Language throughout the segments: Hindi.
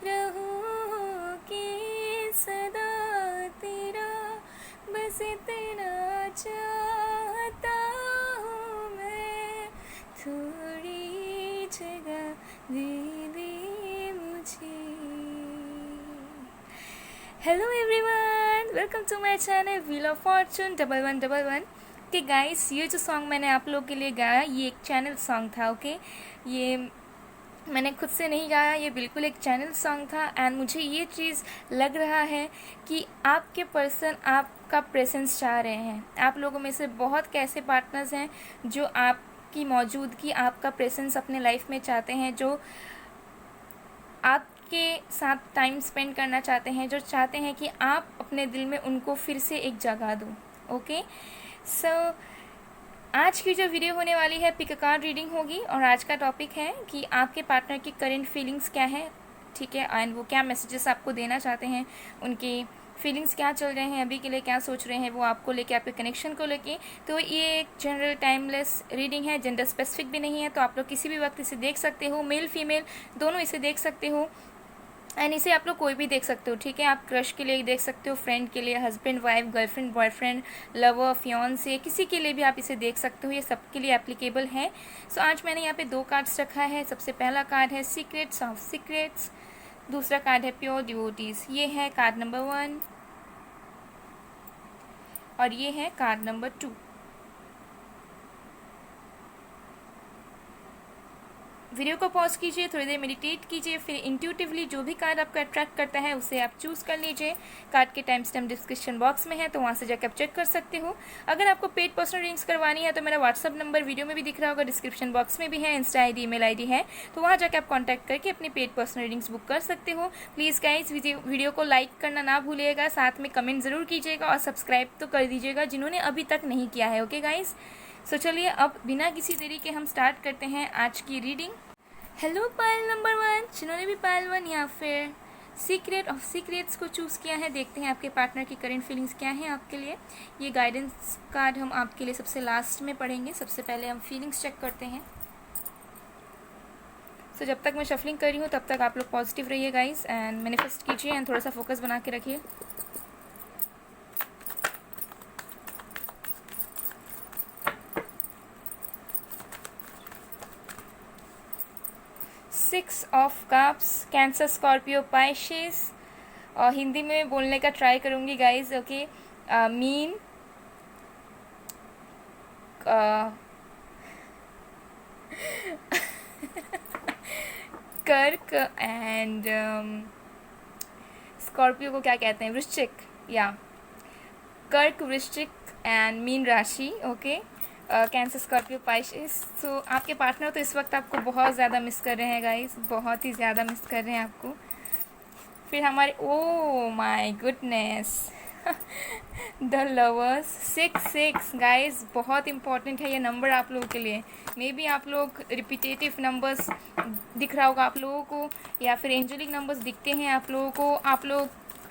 रहूं कि सदा तेरा, बस इतना चाहता हूँ मैं, थोड़ी जगह दे दे मुझे। Hello everyone, welcome to my channel wheel of fortune 1111। Okay guys, ये जो सॉन्ग मैंने आप लोगों के लिए गाया ये एक चैनल सॉन्ग था। ओके, ये मैंने खुद से नहीं गाया, ये बिल्कुल एक चैनल सॉन्ग था। एंड मुझे ये चीज़ लग रहा है कि आपके पर्सन आपका प्रेजेंस चाह रहे हैं। आप लोगों में से बहुत कैसे पार्टनर्स हैं जो आपकी मौजूदगी, आपका प्रेजेंस अपने लाइफ में चाहते हैं, जो आपके साथ टाइम स्पेंड करना चाहते हैं, जो चाहते हैं कि आप अपने दिल में उनको फिर से एक जगह दो। ओके, सो आज की जो वीडियो होने वाली है पिक अ कार्ड रीडिंग होगी, और आज का टॉपिक है कि आपके पार्टनर की करंट फीलिंग्स क्या है, ठीक है, एंड वो क्या मैसेजेस आपको देना चाहते हैं, उनकी फीलिंग्स क्या चल रहे हैं अभी के लिए, क्या सोच रहे हैं वो आपको लेके, आपके कनेक्शन को लेके। तो ये एक जनरल टाइमलेस रीडिंग है, जेंडर स्पेसिफिक भी नहीं है, तो आप लोग किसी भी वक्त इसे देख सकते हो, मेल फीमेल दोनों इसे देख सकते हो। एंड इसे आप लोग कोई भी देख सकते हो, ठीक है। आप क्रश के लिए देख सकते हो, फ्रेंड के लिए, husband wife, girlfriend boyfriend, lover, fiance, किसी के लिए भी आप इसे देख सकते हो, ये सबके लिए एप्लीकेबल है। सो आज मैंने यहाँ पे 2 कार्ड्स रखा है। सबसे पहला कार्ड है सीक्रेट्स ऑफ सीक्रेट्स, दूसरा कार्ड है प्योर डिवोटीज। ये है कार्ड नंबर 1 और ये है कार्ड नंबर 2। वीडियो को पॉज कीजिए, थोड़ी देर मेडिटेट कीजिए, फिर इंट्यूटिवली जो भी कार्ड आपको अट्रैक्ट करता है उसे आप चूज़ कर लीजिए। कार्ड के टाइम स्टैम्प डिस्क्रिप्शन बॉक्स में है, तो वहाँ से जाकर आप चेक कर सकते हो। अगर आपको पेड पर्सनल रीडिंग्स करवानी है तो मेरा व्हाट्सअप नंबर वीडियो में भी दिख रहा होगा, डिस्क्रिप्शन बॉक्स में भी है, इंस्टा ID, ईमेल ID है, तो वहाँ जाकर आप कॉन्टैक्ट करके अपनी पेड पर्सनल रीडिंग्स बुक कर सकते हो। प्लीज़ गाइस वीडियो को लाइक करना ना भूलिएगा, साथ में कमेंट ज़रूर कीजिएगा और सब्सक्राइब तो कर दीजिएगा जिन्होंने अभी तक नहीं किया है। ओके गाइस, सो चलिए अब बिना किसी देरी के हम स्टार्ट करते हैं आज की रीडिंग। हेलो पायल नंबर 1, जिन्होंने भी पायल 1 या फिर सीक्रेट ऑफ सीक्रेट्स को चूज़ किया है, देखते हैं आपके पार्टनर की करंट फीलिंग्स क्या हैं आपके लिए। ये गाइडेंस कार्ड हम आपके लिए सबसे लास्ट में पढ़ेंगे, सबसे पहले हम फीलिंग्स चेक करते हैं। सो जब तक मैं शफलिंग कर रही हूँ तब तक आप लोग पॉजिटिव रहिए गाइस, एंड मैनिफेस्ट कीजिए एंड थोड़ा सा फोकस बना के रखिए। Six of cups, Cancer, Scorpio, Pisces, और हिंदी में बोलने का ट्राई करूँगी गाइज। ओके, मीन, कर्क एंड स्कॉर्पियो को क्या कहते हैं, वृश्चिक, या कर्क, वृश्चिक एंड मीन राशि। Okay, Cancer, Scorpio, Pisces. So आपके पार्टनर तो इस वक्त आपको बहुत ज़्यादा मिस कर रहे हैं गाइस, बहुत ही ज़्यादा मिस कर रहे हैं आपको। फिर हमारे oh my goodness the lovers, 6 guys, बहुत इंपॉर्टेंट है ये नंबर आप लोगों के लिए। मे बी आप लोग रिपीटेटिव नंबर्स दिख रहा होगा आप लोगों को, या फिर एंजेलिक नंबर्स दिखते हैं आप लोगों को। आप लोग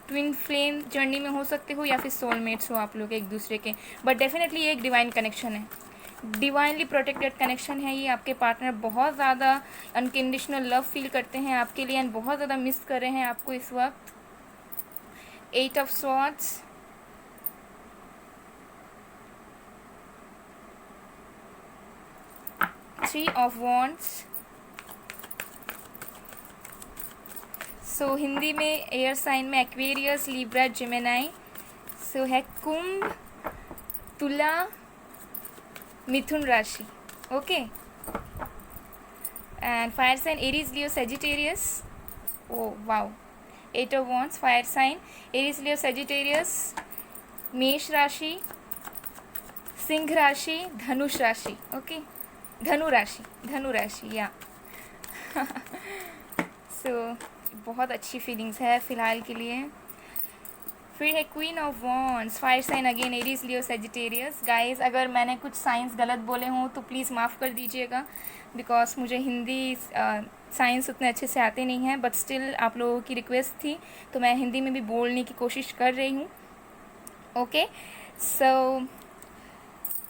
ट्विन फ्लेम जर्नी में हो सकते हो या फिर सोलमेट्स हो आप लोग एक दूसरे के, बट डेफिनेटली ये एक डिवाइन कनेक्शन है, डिवाइनली प्रोटेक्टेड कनेक्शन है ये। आपके पार्टनर बहुत ज़्यादा अनकंडीशनल लव फील करते हैं आपके लिए एंड बहुत ज़्यादा मिस कर रहे हैं आपको इस वक्त। 8 of swords, three of wands. So Hindi में एयर साइन में एक्वेरियस, लिब्रा, जेमिनी। सो है कुंभ, तुला, मिथुन राशि। Okay, and fire sign Aries, Leo, Sagittarius. Oh wow, 8 of wands, fire sign Aries, Leo, Sagittarius, मेष राशि, सिंह राशि, धनुष राशि। ओके, धनु राशि या सो बहुत अच्छी फीलिंग्स है फ़िलहाल के लिए। फिर है queen of wands, fire sign again, Aries, Leo, Sagittarius. Guys, अगर मैंने कुछ साइंस गलत बोले हों तो प्लीज़ माफ़ कर दीजिएगा, बिकॉज मुझे हिंदी साइंस उतने अच्छे से आते नहीं हैं, बट स्टिल आप लोगों की रिक्वेस्ट थी तो मैं हिंदी में भी बोलने की कोशिश कर रही हूँ। ओके, सो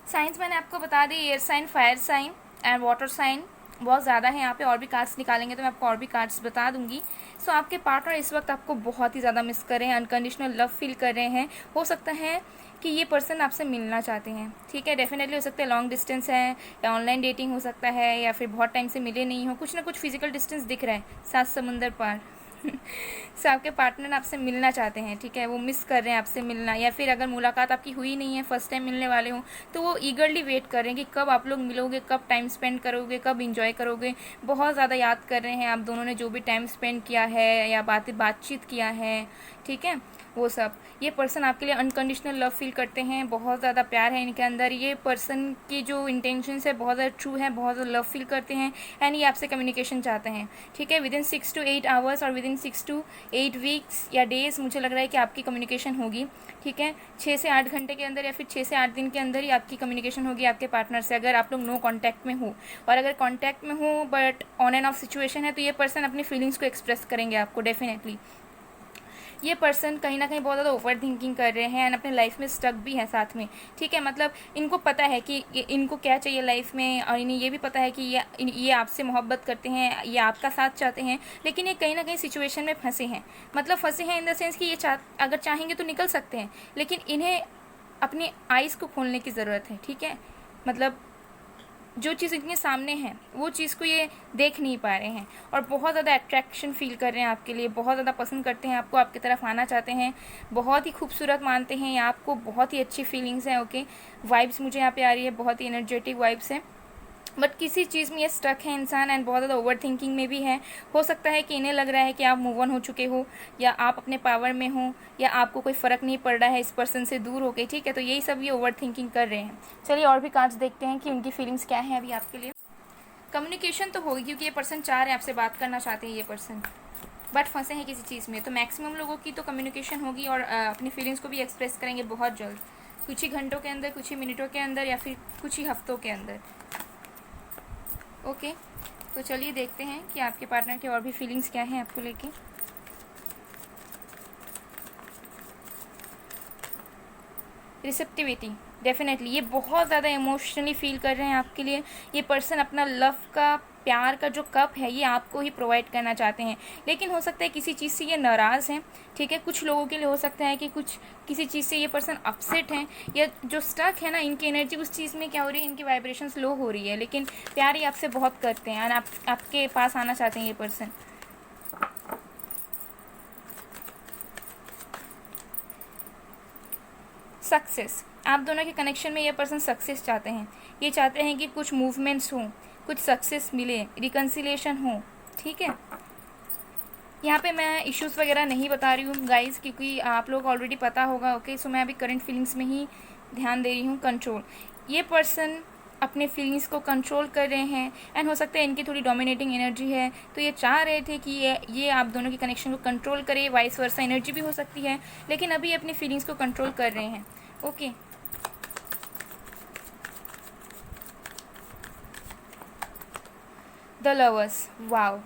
साइंस मैंने आपको बता दी, air sign, fire sign and water sign. बहुत ज़्यादा है यहाँ पे, और भी कार्ड्स निकालेंगे तो मैं आपको और भी कार्ड्स बता दूंगी। सो आपके पार्टनर इस वक्त आपको बहुत ही ज़्यादा मिस कर रहे हैं, अनकंडीशनल लव फील कर रहे हैं। हो सकता है कि ये पर्सन आपसे मिलना चाहते हैं, ठीक है। डेफिनेटली हो सकता है लॉन्ग डिस्टेंस है, या ऑनलाइन डेटिंग हो सकता है, या फिर बहुत टाइम से मिले नहीं हो, कुछ ना कुछ फिजिकल डिस्टेंस दिख रहा है, 7 समुंदर पार। सो आपके पार्टनर आपसे मिलना चाहते हैं, ठीक है, वो मिस कर रहे हैं आपसे मिलना। या फिर अगर मुलाकात आपकी हुई नहीं है, फर्स्ट टाइम मिलने वाले हो, तो वो ईगरली वेट कर रहे हैं कि कब आप लोग मिलोगे, कब टाइम स्पेंड करोगे, कब इंजॉय करोगे। बहुत ज़्यादा याद कर रहे हैं आप दोनों ने जो भी टाइम स्पेंड किया है या बातचीत किया है, ठीक है, वो सब। ये पर्सन आपके लिए अनकंडीशनल लव फील करते हैं, बहुत ज़्यादा प्यार है इनके अंदर। ये पर्सन की जो इंटेंशंस है बहुत ज़्यादा ट्रू है, बहुत ज़्यादा लव फील करते हैं, एंड ये आपसे कम्युनिकेशन चाहते हैं, ठीक है। विदिन 6 to 8 आवर्स और विदिन 6 to 8 वीक्स या डेज मुझे लग रहा है कि आपकी कम्युनिकेशन होगी, ठीक है। 6 से 8 घंटे के अंदर या फिर 6 से 8 दिन के अंदर ही आपकी कम्युनिकेशन होगी आपके पार्टनर से, अगर आप लोग नो कॉन्टैक्ट में हो। और अगर कॉन्टैक्ट में हो but on end of situation है, तो ये पर्सन अपनी फीलिंग्स को एक्सप्रेस करेंगे आपको डेफिनेटली। ये पर्सन कहीं ना कहीं बहुत ज़्यादा ओवर थिंकिंग कर रहे हैं एंड अपने लाइफ में स्टक भी है साथ में, ठीक है। मतलब इनको पता है कि इनको क्या चाहिए लाइफ में, और इन्हें ये भी पता है कि ये आपसे मोहब्बत करते हैं, ये आपका साथ चाहते हैं, लेकिन ये कहीं ना कहीं सिचुएशन में फंसे हैं। मतलब फंसे हैं इन द सेंस कि ये अगर चाहेंगे तो निकल सकते हैं, लेकिन इन्हें अपनी आइज़ को खोलने की ज़रूरत है, ठीक है। मतलब जो चीज़ इनके सामने है वो चीज़ को ये देख नहीं पा रहे हैं, और बहुत ज़्यादा अट्रैक्शन फील कर रहे हैं आपके लिए, बहुत ज़्यादा पसंद करते हैं आपको, आपकी तरफ आना चाहते हैं, बहुत ही खूबसूरत मानते हैं आपको, बहुत ही अच्छी फीलिंग्स हैं, ओके। वाइब्स मुझे यहाँ पे आ रही है, बहुत ही एनर्जेटिक वाइब्स है, बट किसी चीज़ में ये स्टक है इंसान, एंड बहुत ज़्यादा ओवर थिंकिंग में भी है। हो सकता है कि इन्हें लग रहा है कि आप मूव ऑन हो चुके हो, या आप अपने पावर में हो, या आपको कोई फ़र्क नहीं पड़ रहा है इस पर्सन से दूर होके, ठीक है। तो यही सब ये ओवर थिंकिंग कर रहे हैं। चलिए और भी कार्ड्स देखते हैं कि उनकी फीलिंग्स क्या है अभी आपके लिए। कम्युनिकेशन तो होगी, क्योंकि ये पर्सन चाह रहे हैं आपसे बात करना चाहते हैं ये पर्सन, बट फंसे हैं किसी चीज़ में। तो मैक्सिमम लोगों की तो कम्युनिकेशन होगी और अपनी फीलिंग्स को भी एक्सप्रेस करेंगे बहुत जल्द, कुछ ही घंटों के अंदर, कुछ ही मिनटों के अंदर, या फिर कुछ ही हफ्तों के अंदर, ओके। तो चलिए देखते हैं कि आपके पार्टनर की और भी फीलिंग्स क्या हैं आपको लेके। रिसेप्टिविटी, डेफिनेटली ये बहुत ज़्यादा इमोशनली फील कर रहे हैं आपके लिए। ये पर्सन अपना लव का, प्यार का जो कप है ये आपको ही प्रोवाइड करना चाहते हैं, लेकिन हो सकता है किसी चीज़ से ये नाराज़ हैं, ठीक है। कुछ लोगों के लिए हो सकता है कि किसी चीज़ से ये पर्सन अपसेट हैं, या जो स्टक है ना इनकी एनर्जी उस चीज़ में क्या हो रही है, इनकी वाइब्रेशंस लो हो रही है, लेकिन प्यार ये आपसे बहुत करते हैं और आपके पास आना चाहते हैं ये पर्सन। सक्सेस, आप दोनों के कनेक्शन में ये पर्सन सक्सेस चाहते हैं। ये चाहते हैं कि कुछ मूवमेंट्स हों, कुछ सक्सेस मिले, रिकन्सिलेशन हो, ठीक है। यहाँ पे मैं इश्यूज़ वगैरह नहीं बता रही हूँ गाइस, क्योंकि आप लोग ऑलरेडी पता होगा, ओके। सो मैं अभी करंट फीलिंग्स में ही ध्यान दे रही हूँ। कंट्रोल, ये पर्सन अपने फीलिंग्स को कंट्रोल कर रहे हैं, एंड हो सकता है इनकी थोड़ी डोमिनेटिंग एनर्जी है, तो ये चाह रहे थे कि ये आप दोनों की कनेक्शन को कंट्रोल करे। वाइस वर्सा एनर्जी भी हो सकती है, लेकिन अभी अपनी फीलिंग्स को कंट्रोल कर रहे हैं, okay. The lovers, wow,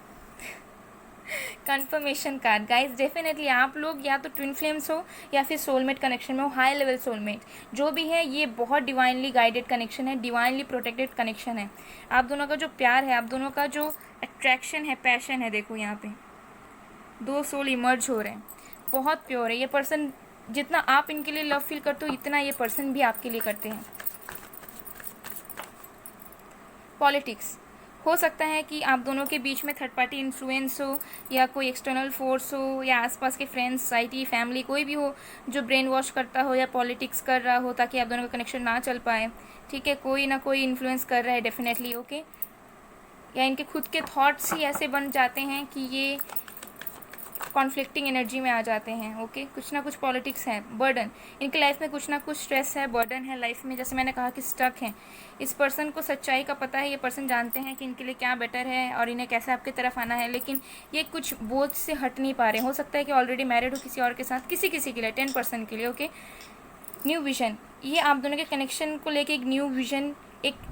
confirmation card guys. Definitely आप लोग या तो ट्विन फ्लेम्स हो या फिर सोलमेट कनेक्शन में हो, हाई लेवल सोलमेट जो भी है, ये बहुत डिवाइनली गाइडेड कनेक्शन है, डिवाइनली प्रोटेक्टेड कनेक्शन है। आप दोनों का जो प्यार है, आप दोनों का जो अट्रैक्शन है, पैशन है, देखो यहाँ पे 2 सोल इमर्ज हो रहे हैं, बहुत प्योर है। ये पर्सन, जितना आप इनके लिए लव फील करते हो इतना ये पर्सन भी आपके लिए करते हैं। पॉलिटिक्स, हो सकता है कि आप दोनों के बीच में थर्ड पार्टी इन्फ्लुएंस हो, या कोई एक्सटर्नल फोर्स हो, या आसपास के फ्रेंड्स, सोसाइटी, फैमिली, कोई भी हो जो ब्रेन वॉश करता हो या पॉलिटिक्स कर रहा हो ताकि आप दोनों का कनेक्शन ना चल पाए, ठीक है। कोई ना कोई इन्फ्लुएंस कर रहा है डेफिनेटली, ओके। या इनके खुद के थॉट्स ही ऐसे बन जाते हैं कि ये कॉन्फ्लिक्टिंग एनर्जी में आ जाते हैं, ओके। कुछ ना कुछ पॉलिटिक्स है, बर्डन, इनकी लाइफ में कुछ ना कुछ स्ट्रेस है, बर्डन है लाइफ में, जैसे मैंने कहा कि स्टक है। इस पर्सन को सच्चाई का पता है, ये पर्सन जानते हैं कि इनके लिए क्या बेटर है और इन्हें कैसे आपकी तरफ आना है, लेकिन ये कुछ बोझ से हट नहीं पा रहे। हो सकता है कि ऑलरेडी मैरिड हो किसी और के साथ, किसी के लिए, 10% के लिए, ओके। न्यू विजन, ये आप दोनों के कनेक्शन को लेके एक न्यू विजन, एक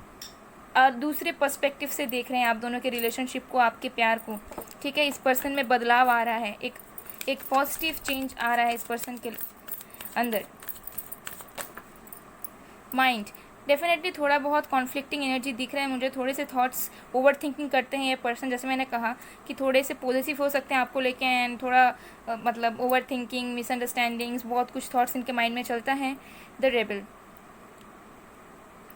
दूसरे पर्सपेक्टिव से देख रहे हैं आप दोनों के रिलेशनशिप को, आपके प्यार को, ठीक है। इस पर्सन में बदलाव आ रहा है, एक पॉजिटिव चेंज आ रहा है इस पर्सन के अंदर। माइंड, डेफिनेटली थोड़ा बहुत कॉन्फ्लिक्टिंग एनर्जी दिख रहा है मुझे, थोड़े से थॉट्स ओवर थिंकिंग करते हैं ये पर्सन, जैसे मैंने कहा कि थोड़े से पॉजिटिव हो सकते हैं आपको लेके, एंड थोड़ा मतलब ओवर थिंकिंग, मिसअंडरस्टैंडिंग्स, बहुत कुछ थॉट्स इनके माइंड में चलता है। द रेबल,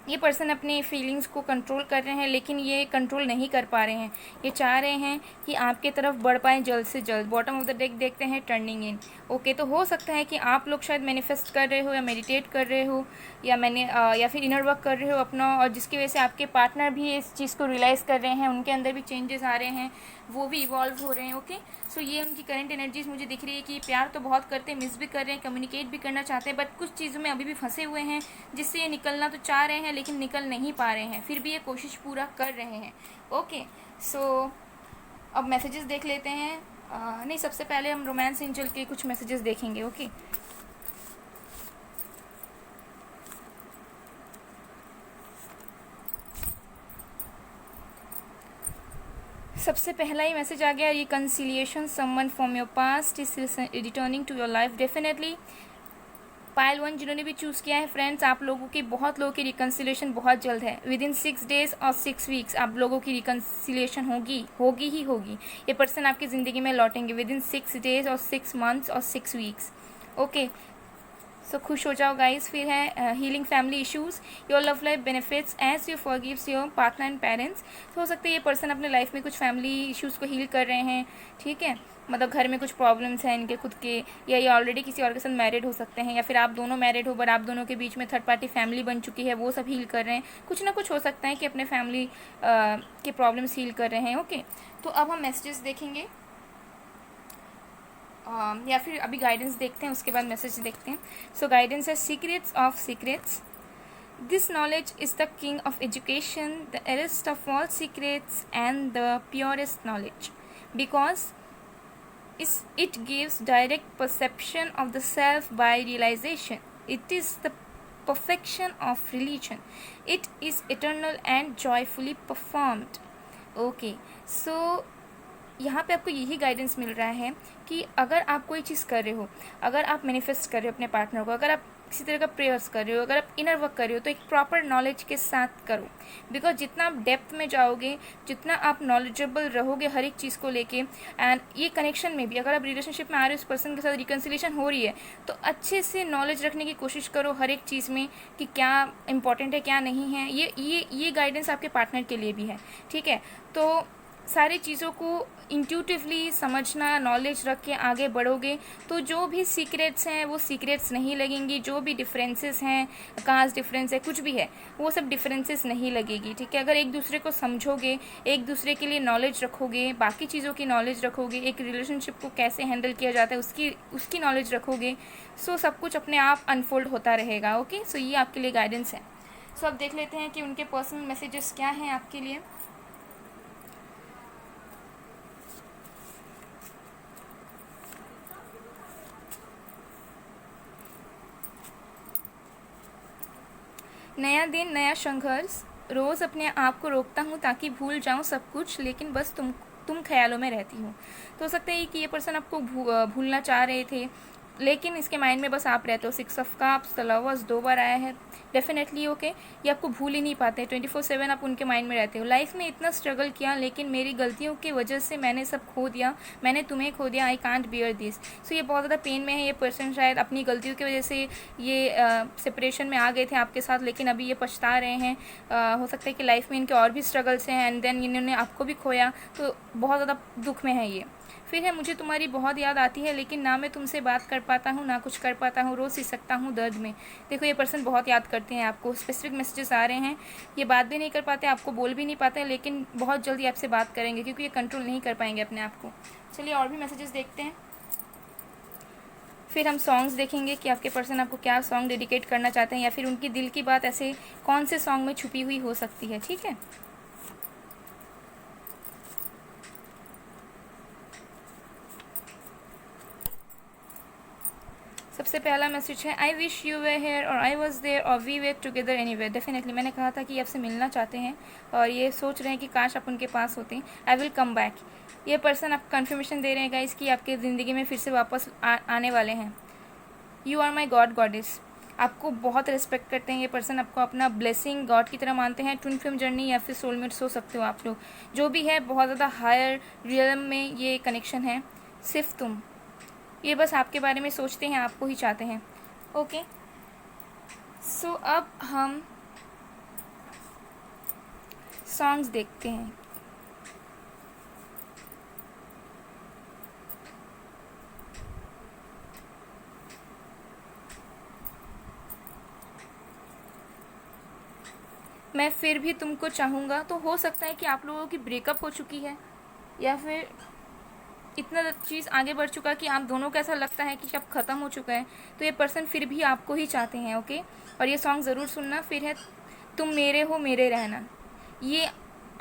ये पर्सन अपनी फीलिंग्स को कंट्रोल कर रहे हैं लेकिन ये कंट्रोल नहीं कर पा रहे हैं। ये चाह रहे हैं कि आपके तरफ बढ़ पाएँ जल्द से जल्द। बॉटम ऑफ द डेक देखते हैं, टर्निंग इन। ओके, तो हो सकता है कि आप लोग शायद मैनिफेस्ट कर रहे हो या मेडिटेट कर रहे हो या फिर इनर वर्क कर रहे हो अपना, और जिसकी वजह से आपके पार्टनर भी इस चीज़ को रियलाइज़ कर रहे हैं, उनके अंदर भी चेंजेस आ रहे हैं, वो भी इवॉल्व हो रहे हैं। ओके, सो ये उनकी करंट एनर्जीज मुझे दिख रही है कि प्यार तो बहुत करते हैं, मिस भी कर रहे हैं, कम्युनिकेट भी करना चाहते हैं, बट कुछ चीज़ों में अभी भी फंसे हुए हैं जिससे ये निकलना तो चाह रहे हैं लेकिन निकल नहीं पा रहे हैं, फिर भी ये कोशिश पूरा कर रहे हैं। ओके, सो अब मैसेजेस देख लेते हैं। नहीं, सबसे पहले हम रोमांस एंजल के कुछ मैसेजेस देखेंगे। ओके, सबसे पहला ही मैसेज आ गया, reconciliation, someone from your past is returning to your life. Definitely Payal 1 जिन्होंने भी चूज़ किया है फ्रेंड्स, आप लोगों की, बहुत लोगों की रिकन्सिलिएशन बहुत जल्द है। विद इन 6 डेज और 6 वीक्स आप लोगों की रिकन्सिलिएशन होगी ही होगी। ये पर्सन आपकी ज़िंदगी में लौटेंगे विद इन 6 डेज और 6 मंथ्स और 6 वीक्स। ओके, सो खुश हो जाओ गाइस। फिर है healing family issues, your love life benefits as you forgives your partner and parents. तो हो सकता है ये पर्सन अपने लाइफ में कुछ फैमिली इश्यूज़ को हील कर रहे हैं, ठीक है, मतलब घर में कुछ प्रॉब्लम्स हैं इनके खुद के, या ये ऑलरेडी किसी और के साथ मैरिड हो सकते हैं, या फिर आप दोनों मैरिड हो बट आप दोनों के बीच में थर्ड पार्टी फैमिली बन चुकी है, वो सब हील कर रहे हैं। कुछ ना कुछ हो सकता है कि अपने फैमिली के प्रॉब्लम्स हील कर रहे हैं। ओके, तो अब हम मैसेजेस देखेंगे या फिर अभी गाइडेंस देखते हैं, उसके बाद मैसेज देखते हैं। सो गाइडेंस है, secrets of secrets, this knowledge is the king of education, the arrest of all secrets and the purest knowledge, because it gives direct perception of the self by realization. It is the perfection of religion. It is eternal and joyfully performed. Okay, so यहाँ पे आपको यही गाइडेंस मिल रहा है कि अगर आप कोई चीज़ कर रहे हो, अगर आप मैनिफेस्ट कर रहे हो अपने पार्टनर को, अगर आप किसी तरह का प्रेयर्स कर रहे हो, अगर आप इनर वर्क कर रहे हो, तो एक प्रॉपर नॉलेज के साथ करो। बिकॉज जितना आप डेप्थ में जाओगे, जितना आप नॉलेजेबल रहोगे हर एक चीज़ को लेके, एंड ये कनेक्शन में भी अगर आप रिलेशनशिप में आ रहे हो, उस पर्सन के साथ रिकन्सिलिएशन हो रही है, तो अच्छे से नॉलेज रखने की कोशिश करो हर एक चीज़ में कि क्या इंपॉर्टेंट है क्या नहीं है। ये गाइडेंस आपके पार्टनर के लिए भी है, ठीक है। तो सारी चीज़ों को इंट्यूटिवली समझना, नॉलेज रख के आगे बढ़ोगे तो जो भी सीक्रेट्स हैं वो सीक्रेट्स नहीं लगेंगी, जो भी डिफरेंसेस हैं, कास्ट डिफरेंस है, कुछ भी है, वो सब डिफरेंसेस नहीं लगेगी, ठीक है। अगर एक दूसरे को समझोगे, एक दूसरे के लिए नॉलेज रखोगे, बाकी चीज़ों की नॉलेज रखोगे, एक रिलेशनशिप को कैसे हैंडल किया जाता है उसकी नॉलेज रखोगे, सो सब कुछ अपने आप अनफोल्ड होता रहेगा। ओके, सो ये आपके लिए गाइडेंस है। सो अब देख लेते हैं कि उनके पर्सनल मैसेजेस क्या हैं आपके लिए। नया दिन, नया संघर्ष, रोज़ अपने आप को रोकता हूँ ताकि भूल जाऊँ सब कुछ, लेकिन बस तुम ख्यालों में रहती हो। तो हो सकता है कि ये पर्सन आपको भूलना चाह रहे थे लेकिन इसके माइंड में बस आप रहते हो। 6 ऑफ कप्स, द लवर्स 2 बार आया है। डेफिनेटली ओके, ये आपको भूल ही नहीं पाते, 24/7 आप उनके माइंड में रहते हो। लाइफ में इतना स्ट्रगल किया लेकिन मेरी गलतियों की वजह से मैंने सब खो दिया, मैंने तुम्हें खो दिया, आई कांट बियर दिस। सो ये बहुत ज़्यादा पेन में है। ये पर्सन शायद अपनी गलतियों की वजह से ये सेपरेशन में आ गए थे आपके साथ, लेकिन अभी ये पछता रहे हैं। हो सकता है कि लाइफ में इनके और भी स्ट्रगल्स हैं एंड देन इन्होंने आपको भी खोया, तो बहुत ज़्यादा दुख में है ये। फिर है, मुझे तुम्हारी बहुत याद आती है लेकिन ना मैं तुमसे बात कर पाता हूँ, ना कुछ कर पाता हूँ, रोज़ सिसकता हूँ दर्द में। देखो ये पर्सन बहुत याद करते हैं आपको, स्पेसिफिक मैसेजेस आ रहे हैं। ये बात भी नहीं कर पाते, आपको बोल भी नहीं पाते, लेकिन बहुत जल्दी आपसे बात करेंगे क्योंकि ये कंट्रोल नहीं कर पाएंगे अपने आप को। चलिए और भी मैसेजेस देखते हैं, फिर हम सॉन्ग्स देखेंगे कि आपके पर्सन आपको क्या सॉन्ग डेडिकेट करना चाहते हैं या फिर उनकी दिल की बात ऐसे कौन से सॉन्ग में छुपी हुई हो सकती है। ठीक है, सबसे पहला मैसेज है, I wish you were here और आई वॉज देयर और we were together anywhere. Definitely मैंने कहा था कि आपसे मिलना चाहते हैं और ये सोच रहे हैं कि काश आप उनके पास होते। आई विल कम बैक, ये पर्सन आपको कन्फर्मेशन दे रहे हैं गाइस कि आपके ज़िंदगी में फिर से वापस आने वाले हैं। You are my god goddess, आपको बहुत रिस्पेक्ट करते हैं ये पर्सन, आपको अपना ब्लेसिंग गॉड की तरह मानते हैं। ट्विन फ्लेम जर्नी या फिर सोलमेट्स हो सकते हो आप लोग, जो भी है बहुत ज़्यादा हायर रियलम में ये कनेक्शन है। सिर्फ तुम, ये बस आपके बारे में सोचते हैं, आपको ही चाहते हैं। ओके, सो अब हम सॉन्ग्स देखते हैं। मैं फिर भी तुमको चाहूँगा, तो हो सकता है कि आप लोगों की ब्रेकअप हो चुकी है या फिर इतना चीज़ आगे बढ़ चुका कि आप दोनों को ऐसा लगता है कि अब ख़त्म हो चुका है, तो ये पर्सन फिर भी आपको ही चाहते हैं। ओके, और ये सॉन्ग ज़रूर सुनना। फिर है तुम मेरे हो मेरे रहना, ये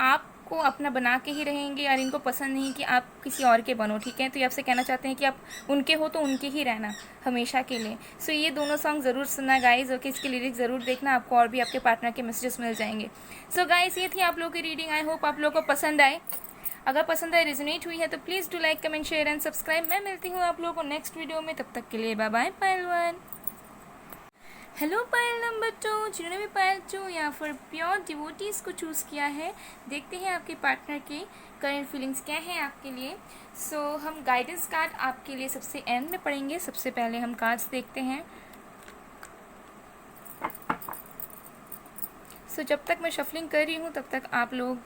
आपको अपना बना के ही रहेंगे यार, इनको पसंद नहीं कि आप किसी और के बनो, ठीक है। तो ये आपसे कहना चाहते हैं कि आप उनके हो तो उनके ही रहना हमेशा के लिए। सो ये दोनों सॉन्ग ज़रूर सुनना गाइज़। ओके, इसके लिरिक्स ज़रूर देखना, आपको और भी आपके पार्टनर के मैसेजेस मिल जाएंगे। सो गाइज़, ये थी आप लोगों की रीडिंग। आई होप आप लोगों को पसंद आए। अगर पसंद आए, रेजोनेट हुई है तो please do like, comment, share and subscribe. मैं मिलती हूँ आप लोगों को नेक्स्ट वीडियो में, तब तक के लिए बाय बाय पायल 1। हेलो पायल नंबर 2, जिन्होंने भी पायल 2 या फिर प्योर डिवोटीज़ को चूज़ किया है, देखते हैं आपके पार्टनर की करंट फीलिंग्स क्या हैं आपके लिए। सो हम गाइडेंस कार्ड आपके लिए सबसे एंड में पढ़ेंगे। सबसे पहले हम कार्ड्स देखते हैं। सो जब तक मैं शफलिंग कर रही हूँ तब तक आप लोग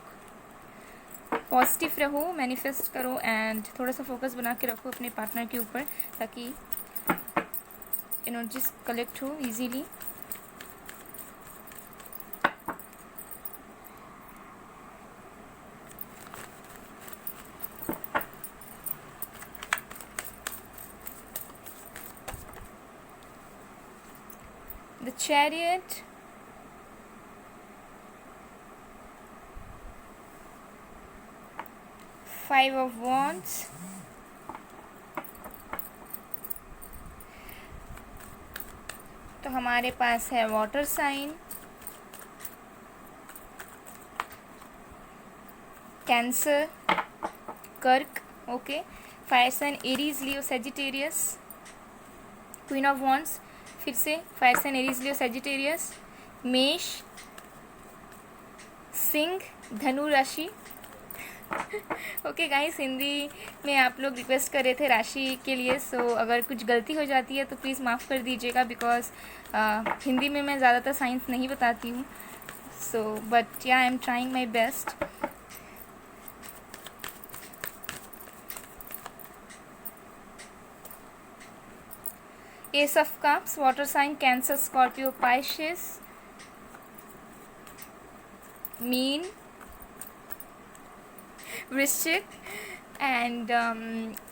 पॉजिटिव रहो, मैनिफेस्ट करो एंड थोड़ा सा फोकस बना के रखो अपने पार्टनर के ऊपर, ताकि एनर्जीज कलेक्ट हो easily. The chariot, five of wands, तो हमारे पास है वाटर साइन, कैंसर, कर्क, okay, fire sign Aries, Leo, Sagittarius, queen of wands, फिर से fire sign Aries, Leo, Sagittarius, मेष, सिंह, धनु राशि। ओके गाइस, हिंदी में आप लोग रिक्वेस्ट कर रहे थे राशि के लिए। सो अगर कुछ गलती हो जाती है तो प्लीज़ माफ़ कर दीजिएगा, बिकॉज हिंदी में मैं ज़्यादातर साइंस नहीं बताती हूँ। So but yeah I am trying my best. Ace of cups, water sign, Cancer, Scorpio, Pisces, मीन, वृश्चिक एंड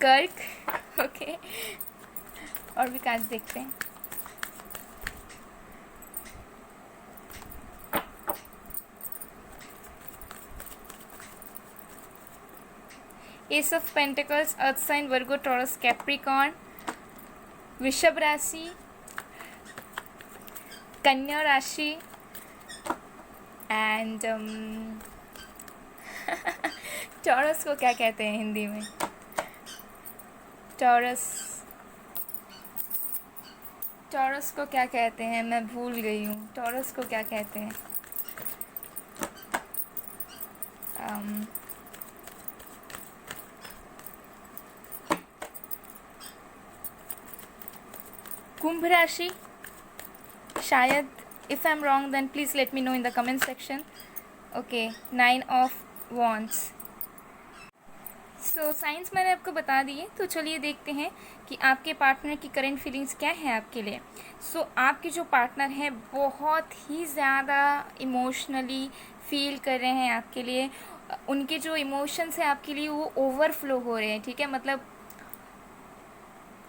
कर्क। ओके, और भी कार्ड देखते हैं। Ace of pentacles, earth sign, Virgo, Taurus, Capricorn, वृषभ राशि, कन्या राशि एंड टॉरस को क्या कहते हैं हिंदी में? टॉरस को क्या कहते हैं? मैं भूल गई हूँ। टॉरस को क्या कहते हैं? कुंभ राशि शायद। If I am wrong then please let me know in the comment section. Okay, 9 of wands. So signs मैंने आपको बता दिए, तो चलिए देखते हैं कि आपके पार्टनर की करंट फीलिंग्स क्या है आपके लिए। सो आपके जो पार्टनर हैं बहुत ही ज़्यादा इमोशनली फील कर रहे हैं आपके लिए। उनके जो इमोशंस हैं आपके लिए वो ओवरफ्लो हो रहे हैं, ठीक है। मतलब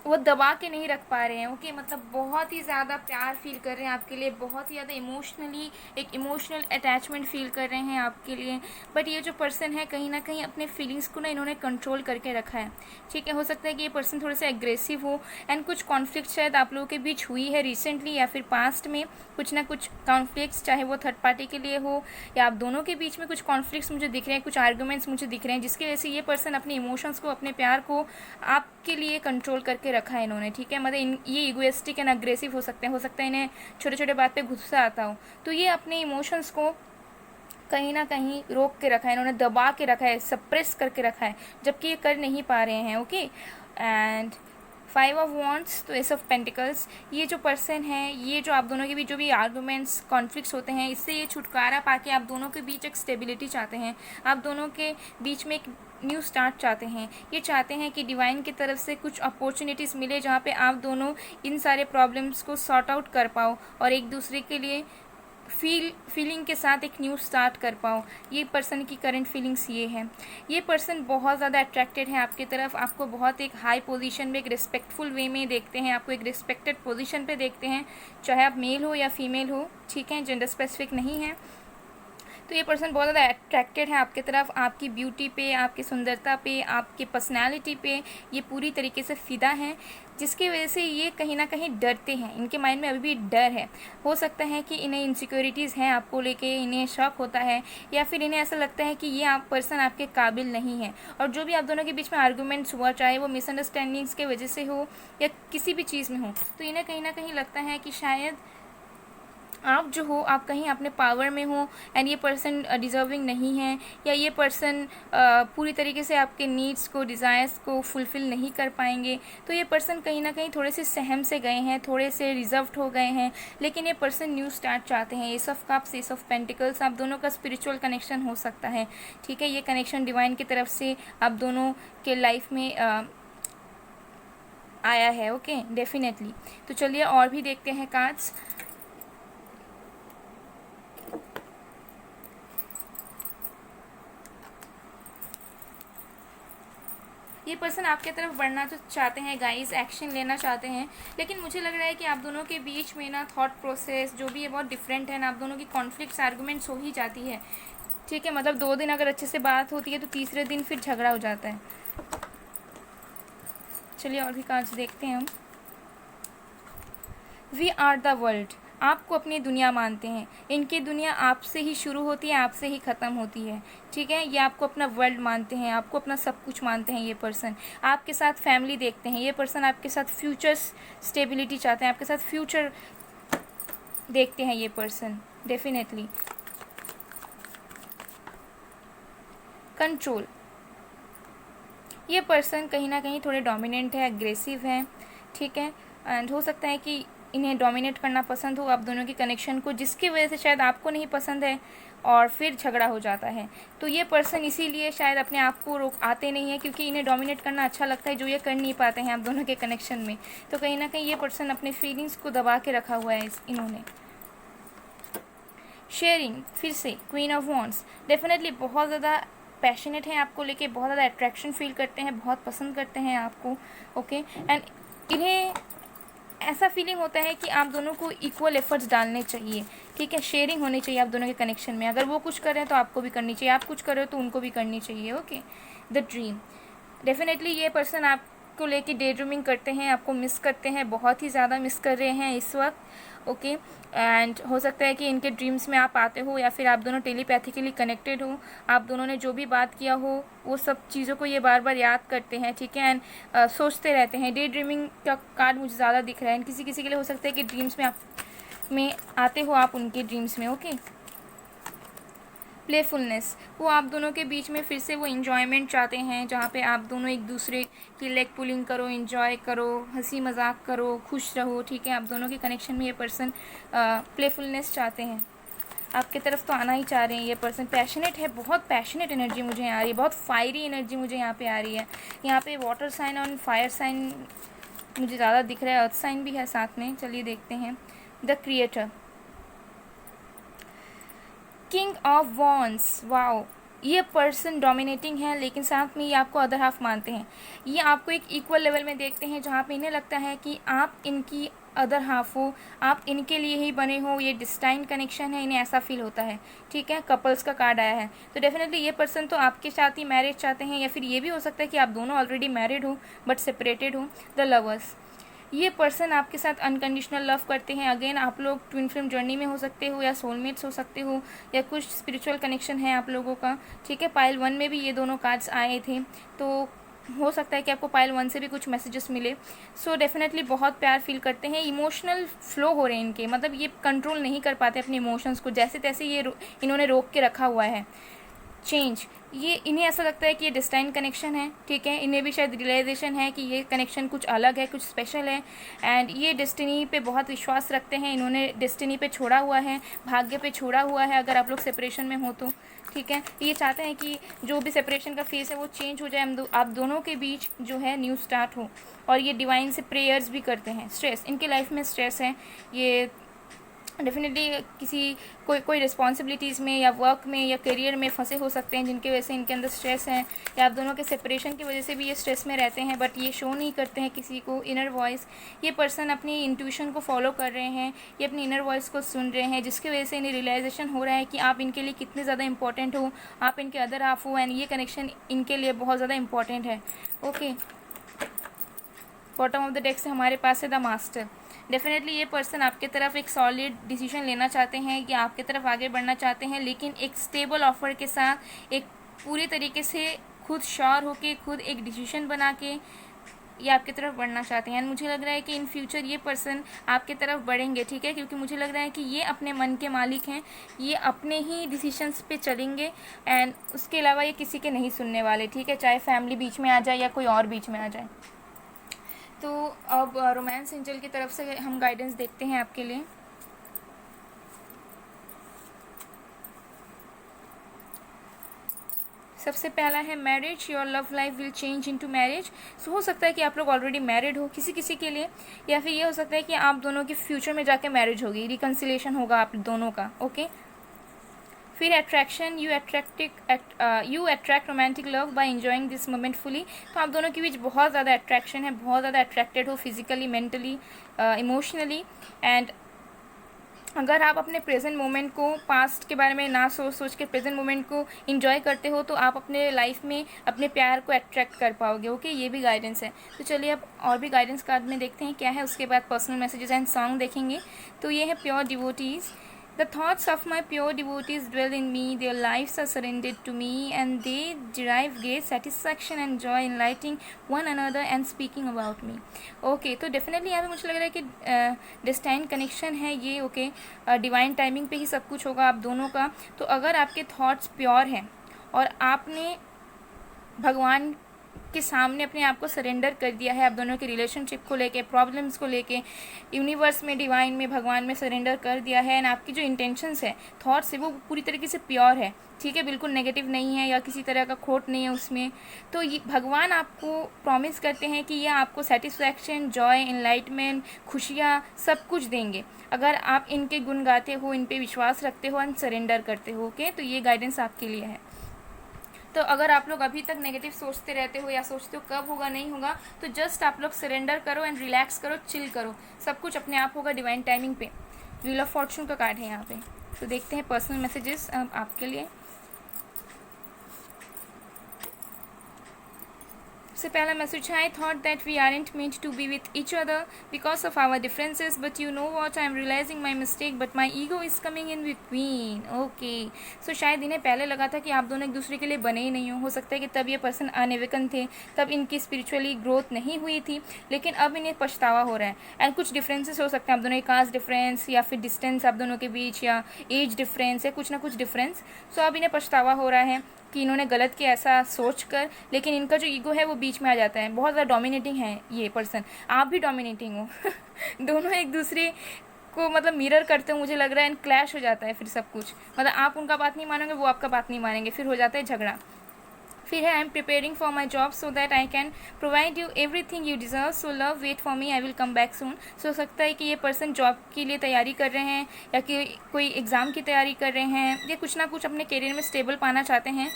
वो दबा के नहीं रख पा रहे हैं। ओके, मतलब बहुत ही ज़्यादा प्यार फील कर रहे हैं आपके लिए, बहुत ही ज़्यादा इमोशनली एक इमोशनल अटैचमेंट फील कर रहे हैं आपके लिए। बट ये जो पर्सन है कहीं ना कहीं अपने फीलिंग्स को ना इन्होंने कंट्रोल करके रखा है, ठीक है। हो सकता है कि ये पर्सन थोड़े से एग्रेसिव हो एंड कुछ कॉन्फ्लिक्ट शायद आप लोगों के बीच हुई है रिसेंटली या फिर पास्ट में कुछ ना कुछ कॉन्फ्लिक्ट्स, चाहे वो थर्ड पार्टी के लिए हो या आप दोनों के बीच में कुछ कॉन्फ्लिक्ट्स मुझे दिख रहे हैं, कुछ आर्गूमेंट्स मुझे दिख रहे हैं, जिसकी वजह से ये पर्सन अपने इमोशंस को, अपने प्यार को आपके लिए कंट्रोल करके रखा है इन्होंने, ठीक है। मतलब ये ईगोइस्टिक एंड अग्रेसिव हो सकते हैं, इन्हें छोटे छोटे बात पे गुस्सा आता हो, तो ये अपने इमोशंस को कहीं ना कहीं रोक के रखा है इन्होंने, दबा के रखा है, सप्रेस करके रखा है, जबकि ये कर नहीं पा रहे हैं, ओके। एंड 5 ऑफ वॉन्ट्स, तो एस ऑफ पेंटिकल्स, ये जो पर्सन है, ये जो आप दोनों के बीच जो भी आर्गूमेंट्स कॉन्फ्लिक्ट्स होते हैं, इससे ये छुटकारा पाके आप दोनों के बीच एक स्टेबिलिटी चाहते हैं, आप दोनों के बीच में एक न्यू स्टार्ट चाहते हैं। ये चाहते हैं कि डिवाइन की तरफ से कुछ अपॉर्चुनिटीज़ मिले जहाँ पे आप दोनों इन सारे प्रॉब्लम्स को सॉर्ट आउट कर पाओ और एक दूसरे के लिए फीलिंग के साथ एक न्यू स्टार्ट कर पाओ। ये पर्सन की करंट फीलिंग्स ये है। ये पर्सन बहुत ज़्यादा अट्रैक्टेड है आपकी तरफ, आपको बहुत एक हाई पोजीशन में, एक रिस्पेक्टफुल वे में देखते हैं, आपको एक रिस्पेक्टेड पोजीशन पे देखते हैं, चाहे आप मेल हो या फीमेल हो, ठीक है, जेंडर स्पेसिफिक नहीं है। तो ये पर्सन बहुत ज़्यादा अट्रैक्टेड है आपकी तरफ, आपकी ब्यूटी पे, आपकी सुंदरता पे, आपकी पर्सनालिटी पे ये पूरी तरीके से फ़िदा है, जिसकी वजह से ये कहीं ना कहीं डरते हैं, इनके माइंड में अभी भी डर है। हो सकता है कि इन्हें इनसिक्योरिटीज़ हैं आपको लेके, इन्हें शौक होता है, या फिर इन्हें ऐसा लगता है कि ये आप पर्सन आपके काबिल नहीं है। और जो भी आप दोनों के बीच में आर्गूमेंट्स हुआ, चाहे वो मिसअंडरस्टैंडिंग्स के वजह से हो या किसी भी चीज़ में हो, तो इन्हें कहीं ना कहीं लगता है कि शायद आप जो हो, आप कहीं अपने पावर में हो एंड ये पर्सन डिज़र्विंग नहीं है, या ये पर्सन पूरी तरीके से आपके नीड्स को, डिज़ायर्स को फुलफ़िल नहीं कर पाएंगे। तो ये पर्सन कहीं ना कहीं थोड़े से सहम से गए हैं, थोड़े से रिजर्व्ड हो गए हैं, लेकिन ये पर्सन न्यू स्टार्ट चाहते हैं। Ace of cups, S of pentacles, आप दोनों का स्पिरिचुअल कनेक्शन हो सकता है, ठीक है। ये कनेक्शन डिवाइन की तरफ से आप दोनों के लाइफ में आया है, ओके, डेफिनेटली। तो चलिए और भी देखते हैं कार्ड्स। ये पर्सन आपके तरफ बढ़ना तो चाहते हैं गाइस, एक्शन लेना चाहते हैं, लेकिन मुझे लग रहा है कि आप दोनों के बीच में ना थॉट प्रोसेस जो भी है बहुत डिफरेंट है ना, आप दोनों की कॉन्फ्लिक्ट्स आर्गूमेंट्स हो ही जाती है, ठीक है। मतलब 2 दिन अगर अच्छे से बात होती है तो तीसरे दिन फिर झगड़ा हो जाता है। चलिए और भी कार्ड्स देखते हैं हम। वी आर द वर्ल्ड, आपको अपनी दुनिया मानते हैं, इनकी दुनिया आपसे ही शुरू होती है, आपसे ही ख़त्म होती है, ठीक है। ये आपको अपना वर्ल्ड मानते हैं, आपको अपना सब कुछ मानते हैं। ये पर्सन आपके साथ फैमिली देखते हैं, ये पर्सन आपके साथ फ्यूचर स्टेबिलिटी चाहते हैं, आपके साथ फ्यूचर देखते हैं ये पर्सन, डेफिनेटली। कंट्रोल, ये पर्सन कहीं ना कहीं थोड़े डोमिनेंट है, एग्रेसिव है, ठीक है। एंड हो सकता है कि इन्हें डोमिनेट करना पसंद हो आप दोनों की कनेक्शन को, जिसकी वजह से शायद आपको नहीं पसंद है और फिर झगड़ा हो जाता है। तो ये पर्सन इसीलिए शायद अपने आप को रोक आते नहीं है, क्योंकि इन्हें डोमिनेट करना अच्छा लगता है, जो ये कर नहीं पाते हैं आप दोनों के कनेक्शन में। तो कहीं ना कहीं ये पर्सन अपने फीलिंग्स को दबा के रखा हुआ है इन्होंने। शेयरिंग, फिर से क्वीन ऑफ वॉन्ड्स, डेफिनेटली बहुत ज़्यादा पैशनेट है आपको लेके, बहुत ज़्यादा अट्रैक्शन फील करते हैं, बहुत पसंद करते हैं आपको, ओके। एंड इन्हें ऐसा फीलिंग होता है कि आप दोनों को इक्वल एफर्ट्स डालने चाहिए, ठीक है। शेयरिंग होनी चाहिए आप दोनों के कनेक्शन में, अगर वो कुछ कर रहे हैं तो आपको भी करनी चाहिए, आप कुछ कर रहे हो तो उनको भी करनी चाहिए, ओके। द ड्रीम, डेफिनेटली ये पर्सन आपको लेके डे ड्रीमिंग करते हैं, आपको मिस करते हैं, बहुत ही ज़्यादा मिस कर रहे हैं इस वक्त, ओके। एंड हो सकता है कि इनके ड्रीम्स में आप आते हो, या फिर आप दोनों टेलीपैथिकली कनेक्टेड हो, आप दोनों ने जो भी बात किया हो वो सब चीज़ों को ये बार बार याद करते हैं, ठीक है। एंड सोचते रहते हैं। डे ड्रीमिंग का कार्ड मुझे ज़्यादा दिख रहा है, किसी किसी के लिए हो सकता है कि ड्रीम्स में आते हो आप उनके ड्रीम्स में, ओके। प्लेफुलनेस, वो आप दोनों के बीच में फिर से वो इन्जॉयमेंट चाहते हैं, जहाँ पे आप दोनों एक दूसरे की लेग पुलिंग करो, इन्जॉय करो, हंसी मजाक करो, खुश रहो, ठीक है। आप दोनों के कनेक्शन में ये पर्सन प्लेफुलनेस चाहते हैं, आपके तरफ तो आना ही चाह रहे हैं। ये पर्सन पैशनेट है, बहुत पैशनेट एनर्जी मुझे यहाँ आ रही है, बहुत फायरी एनर्जी मुझे यहाँ पे आ रही है। यहाँ पे वाटर साइन और फायर साइन मुझे ज़्यादा दिख रहा है, अर्थ साइन भी है साथ में। चलिए देखते हैं। The creator, king of wands, wow, ये पर्सन डोमिनेटिंग है, लेकिन साथ में ये आपको अदर हाफ मानते हैं। ये आपको एक इक्वल लेवल में देखते हैं, जहाँ पे इन्हें लगता है कि आप इनकी अदर हाफ हो, आप इनके लिए ही बने हो, ये डिस्टाइन कनेक्शन है, इन्हें ऐसा फील होता है, ठीक है। कपल्स का कार्ड आया है, तो डेफिनेटली ये पर्सन तो आपके साथ ही मैरिज चाहते हैं, या फिर ये भी हो सकता है कि आप दोनों ऑलरेडी मैरिड हो बट सेपरेटेड हो। द लवर्स, ये पर्सन आपके साथ अनकंडीशनल लव करते हैं। अगेन आप लोग ट्विन फ्लेम जर्नी में हो सकते हो, या सोलमेट्स हो सकते हो, या कुछ स्पिरिचुअल कनेक्शन है आप लोगों का, ठीक है। पाइल 1 में भी ये दोनों कार्ड्स आए थे। तो हो सकता है कि आपको पाइल 1 से भी कुछ मैसेजेस मिले। सो डेफिनेटली बहुत प्यार फील करते हैं, इमोशनल फ्लो हो रहे हैं इनके, मतलब ये कंट्रोल नहीं कर पाते अपने इमोशंस को, जैसे तैसे ये इन्होंने रोक के रखा हुआ है। चेंज, ये इन्हें ऐसा लगता है कि ये डिस्टाइन कनेक्शन है, ठीक है, इन्हें भी शायद रियलाइजेशन है कि ये कनेक्शन कुछ अलग है, कुछ स्पेशल है, एंड ये डेस्टिनी पे बहुत विश्वास रखते हैं। इन्होंने डेस्टिनी पे छोड़ा हुआ है, भाग्य पे छोड़ा हुआ है अगर आप लोग सेपरेशन में हो तो, ठीक है। ये चाहते हैं कि जो भी सेपरेशन का फेस है वो चेंज हो जाए, आप दोनों के बीच जो है न्यू स्टार्ट हो, और ये डिवाइन से प्रेयर्स भी करते हैं। स्ट्रेस, इनके लाइफ में स्ट्रेस है, ये डेफिनेटली किसी कोई रिस्पॉन्सिबिलिटीज़ में या वर्क में या करियर में फंसे हो सकते हैं, जिनके वजह से इनके अंदर स्ट्रेस है, या आप दोनों के सेपरेशन की वजह से भी ये स्ट्रेस में रहते हैं, बट ये शो नहीं करते हैं किसी को। इनर वॉइस, ये पर्सन अपनी इंट्यूशन को फॉलो कर रहे हैं, ये अपनी इनर वॉइस को सुन रहे हैं, जिसकी वजह से इन्हें रियलाइजेशन हो रहा है कि आप इनके लिए कितने ज़्यादा इंपॉर्टेंट हो, आप इनके अदर हाफ हो, एंड ये कनेक्शन इनके लिए बहुत ज़्यादा इंपॉर्टेंट है। Okay, bottom of the deck से हमारे पास है द मास्टर। डेफिनेटली ये पर्सन आपके तरफ एक सॉलिड डिसीजन लेना चाहते हैं, कि आपके तरफ आगे बढ़ना चाहते हैं, लेकिन एक स्टेबल ऑफर के साथ, एक पूरी तरीके से खुद श्योर होके, खुद एक डिसीजन बना के ये आपकी तरफ बढ़ना चाहते हैं। एंड मुझे लग रहा है कि इन फ्यूचर ये पर्सन आपके तरफ बढ़ेंगे, ठीक है, क्योंकि मुझे लग रहा है कि ये अपने मन के मालिक हैं, ये अपने ही डिसीजंस पे चलेंगे, एंड उसके अलावा ये किसी के नहीं सुनने वाले, ठीक है, चाहे फैमिली बीच में आ जाए या कोई और बीच में आ जाए। तो अब रोमांस एंजल की तरफ से हम गाइडेंस देखते हैं आपके लिए। सबसे पहला है marriage, your love life will change into marriage. So हो सकता है कि आप लोग ऑलरेडी मैरिड हो किसी किसी के लिए, या फिर ये हो सकता है कि आप दोनों के फ्यूचर में जाके मैरिज होगी, रिकन्सिलेशन होगा आप दोनों का। ओके, फिर attraction, you attract romantic love by enjoying this moment fully. तो आप दोनों के बीच बहुत ज़्यादा अट्रैक्शन है, बहुत ज़्यादा अट्रैक्टेड हो, फिजिकली, मेंटली, इमोशनली। एंड अगर आप अपने प्रेजेंट मोमेंट को, पास्ट के बारे में ना सोच के प्रेजेंट मोमेंट को इंजॉय करते हो, तो आप अपने लाइफ में अपने प्यार को अट्रैक्ट कर पाओगे। ओके, ये भी गाइडेंस है। तो चलिए अब और भी गाइडेंस कार्ड में देखते हैं क्या है, उसके बाद पर्सनल मैसेजेस एंड सॉन्ग देखेंगे। तो ये है pure devotees. The thoughts of my pure devotees dwell in me, their lives are surrendered to me, and they derive great satisfaction and joy in lighting one another and speaking about me. Okay, तो डेफिनेटली यहाँ पे मुझे लग रहा है कि डिस्टाइन कनेक्शन है ये। ओके, डिवाइन टाइमिंग पे ही सब कुछ होगा आप दोनों का। तो अगर आपके थॉट्स प्योर हैं और आपने भगवान के सामने अपने आप को सरेंडर कर दिया है, आप दोनों के रिलेशनशिप को लेके, प्रॉब्लम्स को लेके, यूनिवर्स में, डिवाइन में, भगवान में सरेंडर कर दिया है, एंड आपकी जो इंटेंशंस है, थॉट्स है, वो पूरी तरीके से प्योर है, ठीक है, बिल्कुल नेगेटिव नहीं है या किसी तरह का खोट नहीं है उसमें। तो ये भगवान आपको प्रॉमिस करते हैं कि ये आपको सेटिस्फैक्शन, जॉय, एनलाइटमेंट, खुशियाँ सब कुछ देंगे अगर आप इनके गुण गाते हो, इन पे विश्वास रखते हो एंड सरेंडर करते हो। ओके, तो ये गाइडेंस आपके लिए है। तो अगर आप लोग अभी तक नेगेटिव सोचते रहते हो या सोचते हो कब होगा नहीं होगा, तो जस्ट आप लोग सरेंडर करो एंड रिलैक्स करो, चिल करो, सब कुछ अपने आप होगा डिवाइन टाइमिंग पे। व्हील ऑफ फॉर्चून का कार्ड है यहाँ पे। तो देखते हैं पर्सनल मैसेजेस आपके लिए। सबसे पहला मैसेज है, I thought that we aren't meant to be with each other because of our differences, but you know what, I am realizing my mistake, but my ego is coming in between. Okay, so शायद इन्हें पहले लगा था कि आप दोनों एक दूसरे के लिए बने ही नहीं हो सकता है कि तब ये पर्सन अनएवेकन थे, तब इनकी स्पिरिचुअली ग्रोथ नहीं हुई थी, लेकिन अब इन्हें पछतावा हो रहा है। एंड कुछ डिफरेंसेस हो सकते हैं आप दोनों के, कास्ट डिफरेंस या फिर डिस्टेंस आप दोनों के बीच, या एज डिफरेंस, या कुछ ना कुछ डिफरेंस। सो अब इन्हें पछतावा हो रहा है कि इन्होंने गलत किया ऐसा सोच कर, लेकिन इनका जो ईगो है वो बीच में आ जाता है। बहुत ज़्यादा डोमिनेटिंग है ये पर्सन, आप भी डोमिनेटिंग हो दोनों एक दूसरे को मतलब मिरर करते हो मुझे लग रहा है, एंड क्लैश हो जाता है फिर सब कुछ, मतलब आप उनका बात नहीं मानोगे, वो आपका बात नहीं मानेंगे, फिर हो जाता है झगड़ा। फिर है, I am preparing for my job so that I can provide you everything you deserve, so love wait for me, I will come back soon. So सकता है कि ये पर्सन जॉब के लिए तैयारी कर रहे हैं, या कि कोई एग्ज़ाम की तैयारी कर रहे हैं, या कुछ ना कुछ अपने करियर में स्टेबल पाना चाहते हैं,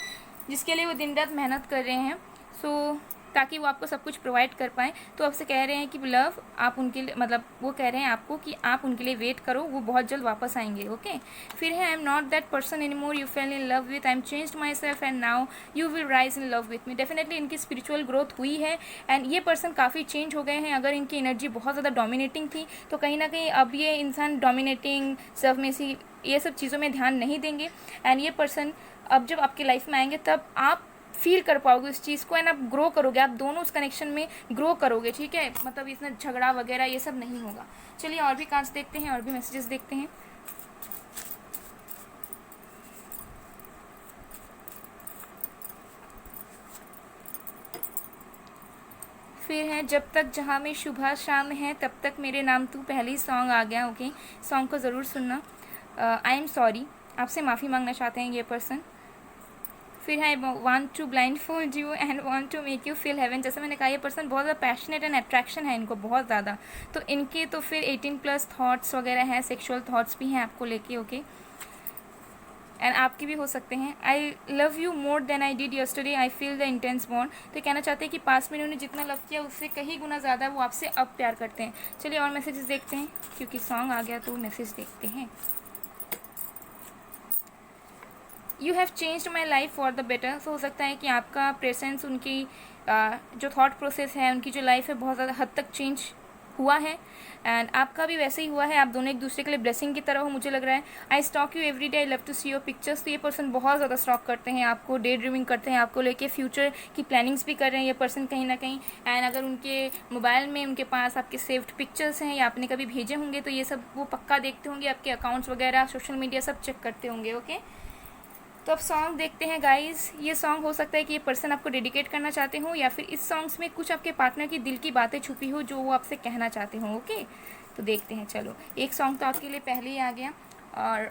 जिसके लिए वो दिन रात मेहनत कर रहे हैं। सो ताकि वो आपको सब कुछ प्रोवाइड कर पाएँ। तो आपसे कह रहे हैं कि लव, आप उनके लिए, मतलब वो कह रहे हैं आपको कि आप उनके लिए वेट करो, वो बहुत जल्द वापस आएंगे। ओके, फिर है, I am not that person any more you fail in love with, I am changed my self and now you will rise in love with me. Definitely इनकी स्पिरिचुअल ग्रोथ हुई है, एंड ये पर्सन काफ़ी चेंज हो गए हैं। अगर इनकी एनर्जी बहुत ज़्यादा डोमिनेटिंग थी, तो कहीं ना कहीं अब ये इंसान डोमिनेटिंग, सबमिसिव, ये सब चीज़ों में ध्यान नहीं देंगे। एंड ये पर्सन अब जब आपकी लाइफ में आएंगे, तब आप फील कर पाओगे उस चीज़ को, एंड आप ग्रो करोगे, आप दोनों उस कनेक्शन में ग्रो करोगे, ठीक है। मतलब इसमें झगड़ा वगैरह ये सब नहीं होगा। चलिए और भी कार्ड्स देखते हैं, और भी मैसेजेस देखते हैं। फिर है जब तक जहाँ में सुबह शाम है तब तक मेरे नाम तू, पहले ही सॉन्ग आ गया। ओके, सॉन्ग को ज़रूर सुनना। आई एम सॉरी, आपसे माफ़ी मांगना चाहते हैं ये पर्सन। फिर है want to blindfold you and want to make you feel heaven. जैसे मैंने कहा ये पर्सन बहुत ज़्यादा पैशनेट एंड अट्रैक्शन है इनको, बहुत ज़्यादा। तो इनके तो फिर 18+ थॉट्स वगैरह हैं, सेक्सुअल थॉट्स भी हैं आपको लेके। ओके, एंड आपके भी हो सकते हैं। I love you more than I did yesterday, I feel the intense bond. तो कहना चाहते हैं कि पास में इन्होंने जितना लव किया उससे कहीं गुना ज़्यादा वो आपसे अब प्यार करते हैं। चलिए और मैसेजेस देखते हैं, क्योंकि सॉन्ग आ गया तो मैसेज देखते हैं। You have changed my life for the better. So हो सकता है कि आपका प्रेजेंस, उनकी जो थॉट प्रोसेस है, उनकी जो लाइफ है, बहुत ज़्यादा हद तक चेंज हुआ है, एंड आपका भी वैसे ही हुआ है। आप दोनों एक दूसरे के लिए ब्लेसिंग की तरह हो, मुझे लग रहा है। I stalk you every day, I love to see your pictures. तो ये पर्सन बहुत ज़्यादा स्टॉक करते हैं आपको, डे ड्रीमिंग करते हैं आपको लेके, फ्यूचर की प्लानिंग्स भी कर रहे हैं ये पर्सन कहीं ना कहीं। एंड अगर उनके मोबाइल में उनके पास आपके सेव्ड पिक्चर्स हैं या आपने कभी भेजे होंगे तो ये सब वो पक्का देखते होंगे, आपके अकाउंट्स वगैरह, सोशल मीडिया सब चेक करते होंगे। ओके, तो अब सॉन्ग देखते हैं गाइस। ये सॉन्ग हो सकता है कि ये पर्सन आपको डेडिकेट करना चाहते हो, या फिर इस सॉन्ग्स में कुछ आपके पार्टनर की दिल की बातें छुपी हो जो वो आपसे कहना चाहते हो। ओके, तो देखते हैं। चलो, एक सॉन्ग तो आपके लिए पहले ही आ गया और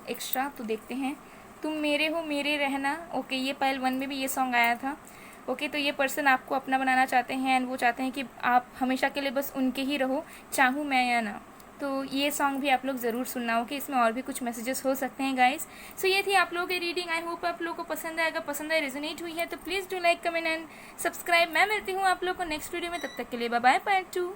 एक्स्ट्रा, तो देखते हैं। तुम मेरे हो मेरे रहना। ओके, ये पहल 1 में भी ये सॉन्ग आया था। ओके, तो ये पर्सन आपको अपना बनाना चाहते हैं, एंड वो चाहते हैं कि आप हमेशा के लिए बस उनके ही रहो, चाहूँ मैं या ना। तो ये सॉन्ग भी आप लोग ज़रूर सुनना। ओके, इसमें और भी कुछ मैसेजेस हो सकते हैं गाइस। सो ये थी आप लोगों की रीडिंग। आई होप आप लोगों को पसंद आएगा। पसंद आए, रेजोनेट हुई है तो please do like, comment and subscribe. मैं मिलती हूँ आप लोग को नेक्स्ट वीडियो में, तब तक के लिए बाय बाय, पार्ट 2।